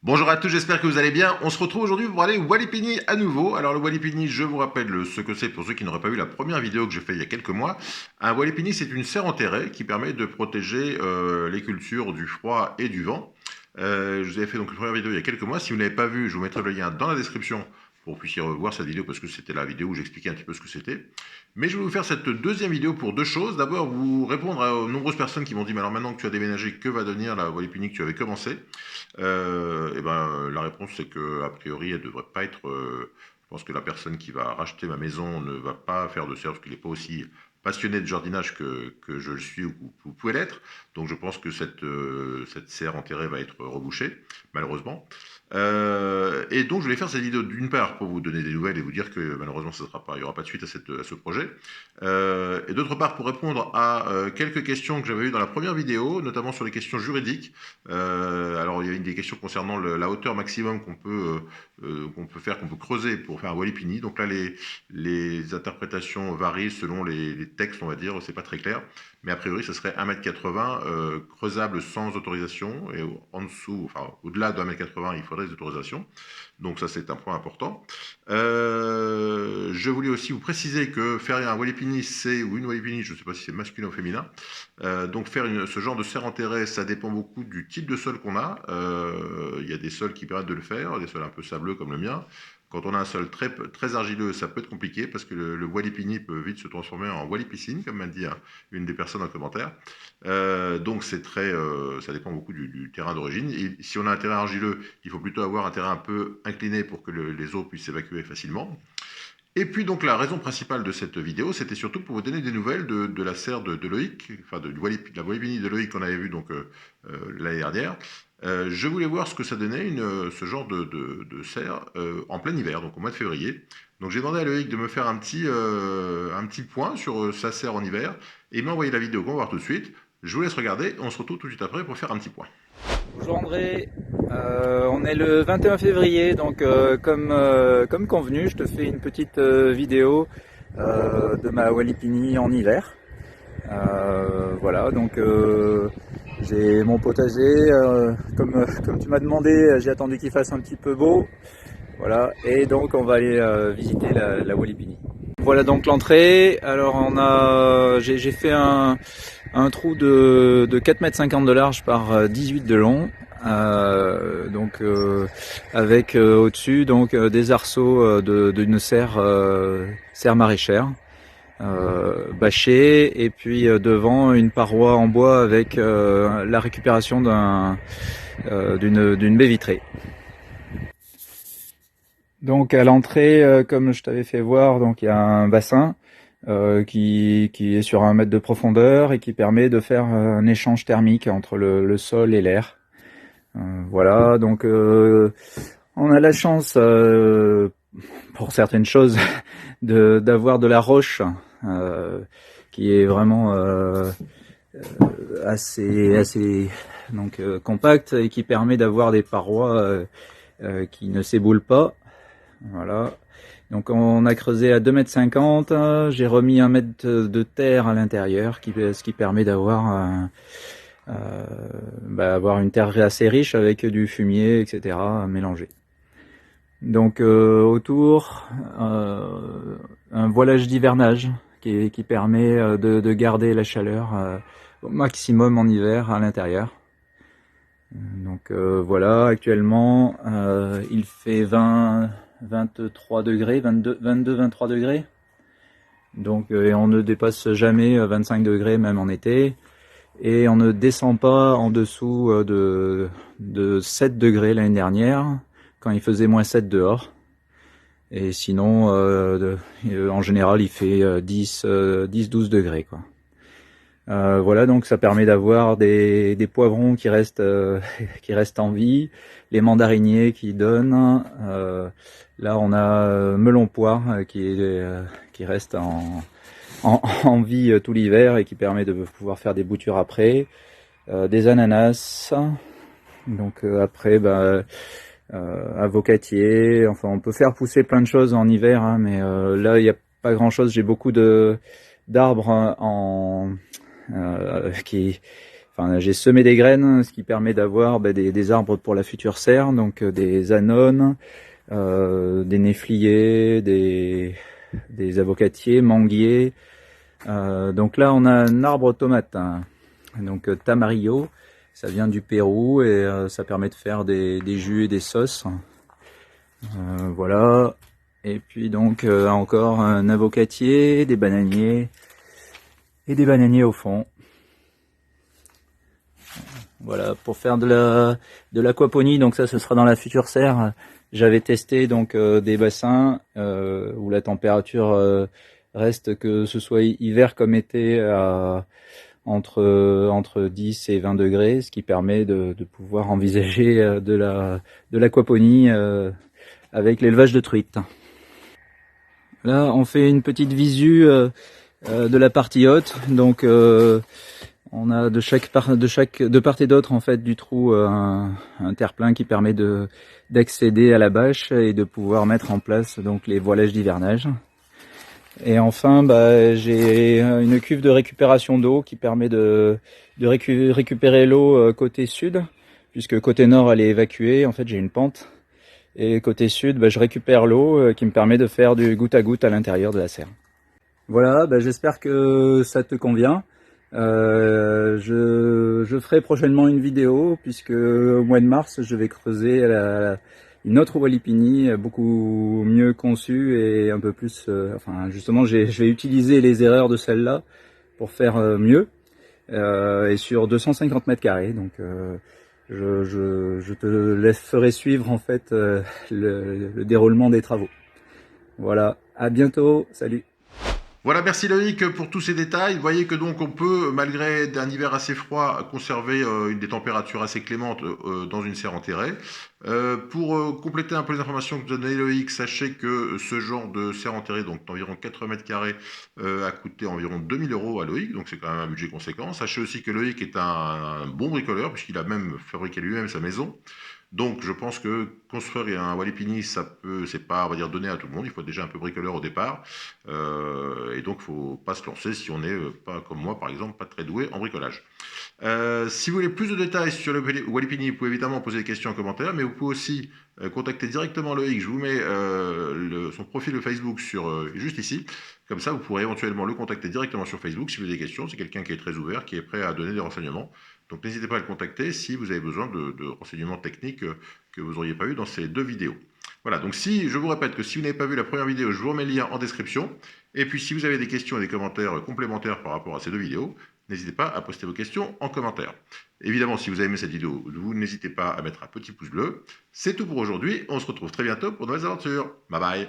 Bonjour à tous, j'espère que vous allez bien. On se retrouve aujourd'hui pour parler Walipini à nouveau. Alors le Walipini, je vous rappelle ce que c'est pour ceux qui n'auraient pas vu la première vidéo que j'ai faite il y a quelques mois. Un Walipini, c'est une serre enterrée qui permet de protéger les cultures du froid et du vent. Je vous avais fait donc une première vidéo il y a quelques mois. Si vous ne l'avez pas vue, je vous mettrai le lien dans la description pour que vous puissiez revoir cette vidéo parce que c'était la vidéo où j'expliquais un petit peu ce que c'était. Mais je vais vous faire cette deuxième vidéo pour deux choses. D'abord, vous répondre aux nombreuses personnes qui m'ont dit mais alors maintenant que tu as déménagé, que va devenir la Walipini que tu avais commencé? La réponse c'est que a priori elle devrait pas être. Je pense que la personne qui va racheter ma maison ne va pas faire de serre parce qu'il n'est pas aussi passionné de jardinage que je le suis ou que vous pouvez l'être. Donc je pense que cette serre enterrée va être rebouchée, malheureusement. Et donc je voulais faire cette vidéo d'une part pour vous donner des nouvelles et vous dire que malheureusement il n'y aura pas de suite à ce projet. Et d'autre part pour répondre à quelques questions que j'avais eues dans la première vidéo, notamment sur les questions juridiques. Alors il y a des questions concernant la hauteur maximum qu'on peut faire, qu'on peut creuser pour faire un Walipini. Donc là les interprétations varient selon les textes, on va dire, c'est pas très clair. Mais a priori, ce serait 1,80 m creusable sans autorisation. Et en dessous, enfin au-delà de 1,80 m, il faudrait des autorisations. Donc ça, c'est un point important. Je voulais aussi vous préciser que faire un Walipini, ou une Walipini, je ne sais pas si c'est masculin ou féminin. Donc faire ce genre de serre enterrée, ça dépend beaucoup du type de sol qu'on a. Il y a des sols qui permettent de le faire, des sols un peu sableux comme le mien. Quand on a un sol très argileux, ça peut être compliqué parce que le Walipini peut vite se transformer en Walipiscine, comme m'a dit une des personnes en commentaire. Donc ça dépend beaucoup du terrain d'origine. Et si on a un terrain argileux, il faut plutôt avoir un terrain un peu incliné pour que les eaux puissent s'évacuer facilement. Et puis donc la raison principale de cette vidéo, c'était surtout pour vous donner des nouvelles de la serre de Loïc, enfin de la Walipini de Loïc qu'on avait vu donc l'année dernière. Je voulais voir ce que ça donnait ce genre de serre en plein hiver, donc au mois de février. Donc j'ai demandé à Loïc de me faire un petit point sur sa serre en hiver, et il m'a envoyé la vidéo qu'on va voir tout de suite. Je vous laisse regarder, on se retrouve tout de suite après pour faire un petit point. Bonjour André, on est le 21 février, donc comme convenu, je te fais une petite vidéo de ma Walipini en hiver. Voilà, donc j'ai mon potager, comme tu m'as demandé, j'ai attendu qu'il fasse un petit peu beau. Voilà, et donc on va aller visiter la Walipini. Voilà donc l'entrée. Alors j'ai fait un trou de 4,50 m de large par 18 de long. Avec au-dessus donc des arceaux d'une serre maraîchère bâchée, et puis devant une paroi en bois avec la récupération d'une baie vitrée. Donc à l'entrée, comme je t'avais fait voir, donc il y a un bassin qui est sur 1 m de profondeur et qui permet de faire un échange thermique entre le sol et l'air. Voilà, donc on a la chance pour certaines choses d'avoir de la roche qui est vraiment assez donc compacte et qui permet d'avoir des parois qui ne s'éboulent pas. Voilà. Donc on a creusé à 2,50 m, j'ai remis 1 m de terre à l'intérieur, ce qui permet d'avoir avoir une terre assez riche avec du fumier, etc. mélangé. Donc autour, un voilage d'hivernage qui permet de garder la chaleur au maximum en hiver à l'intérieur. Donc voilà, actuellement il fait 23 degrés, 23 degrés. Donc et on ne dépasse jamais 25 degrés même en été. Et on ne descend pas en dessous de 7 degrés l'année dernière, quand il faisait -7 dehors. Et sinon, en général, il fait 10-12 degrés, quoi. Voilà, donc ça permet d'avoir des poivrons qui restent qui restent en vie, les mandariniers qui donnent. Là, on a melon poire qui reste en vie tout l'hiver et qui permet de pouvoir faire des boutures après. Des ananas. Donc après, avocatier. Enfin, on peut faire pousser plein de choses en hiver, hein, mais là, il n'y a pas grand-chose. J'ai beaucoup d'arbres enfin, j'ai semé des graines, ce qui permet d'avoir des arbres pour la future serre, donc des anones, des néfliers, des avocatiers, manguiers. Donc là, on a un arbre tomate, hein, donc Tamarillo. Ça vient du Pérou et ça permet de faire des jus et des sauces. Voilà. Et puis donc encore un avocatier, des bananiers et des bananiers au fond. Voilà, pour faire de l'aquaponie, donc ça ce sera dans la future serre. J'avais testé donc des bassins où la température reste, que ce soit hiver comme été, entre 10 et 20 degrés, ce qui permet de pouvoir envisager de l'aquaponie avec l'élevage de truites. Là, on fait une petite visu de la partie haute, donc on a de part et d'autre en fait du trou un terre-plein qui permet d'accéder à la bâche et de pouvoir mettre en place donc les voilages d'hivernage. Et enfin, j'ai une cuve de récupération d'eau qui permet de récupérer l'eau côté sud, puisque côté nord elle est évacuée. En fait, j'ai une pente. Et côté sud, je récupère l'eau qui me permet de faire du goutte à goutte à l'intérieur de la serre. Voilà, j'espère que ça te convient. Je ferai prochainement une vidéo, puisque au mois de mars, je vais creuser une autre walipini beaucoup mieux conçue et un peu plus... enfin, justement, je vais utiliser les erreurs de celle-là pour faire mieux, et sur 250 mètres carrés. Donc, je te ferai suivre en fait le déroulement des travaux. Voilà, à bientôt, salut. Voilà, merci Loïc pour tous ces détails. Vous voyez que donc on peut, malgré un hiver assez froid, conserver des températures assez clémentes dans une serre enterrée. Pour compléter un peu les informations que vous a donné Loïc, sachez que ce genre de serre enterrée, donc d'environ 80 mètres carrés, a coûté environ 2000 € à Loïc, donc c'est quand même un budget conséquent. Sachez aussi que Loïc est un bon bricoleur, puisqu'il a même fabriqué lui-même sa maison. Donc, je pense que construire un walipini, c'est pas, on va dire, donné à tout le monde. Il faut être déjà un peu bricoleur au départ. Et donc, il ne faut pas se lancer si on n'est pas, comme moi, par exemple, pas très doué en bricolage. Si vous voulez plus de détails sur le walipini, vous pouvez évidemment poser des questions en commentaire, mais vous pouvez aussi contacter directement Loïc. Je vous mets son profil de Facebook juste ici. Comme ça, vous pourrez éventuellement le contacter directement sur Facebook si vous avez des questions. C'est quelqu'un qui est très ouvert, qui est prêt à donner des renseignements. Donc n'hésitez pas à le contacter si vous avez besoin de renseignements techniques que vous n'auriez pas eu dans ces deux vidéos. Voilà, donc je vous répète que si vous n'avez pas vu la première vidéo, je vous remets le lien en description. Et puis si vous avez des questions et des commentaires complémentaires par rapport à ces deux vidéos, n'hésitez pas à poster vos questions en commentaire. Évidemment, si vous avez aimé cette vidéo, vous n'hésitez pas à mettre un petit pouce bleu. C'est tout pour aujourd'hui, on se retrouve très bientôt pour de nouvelles aventures. Bye bye.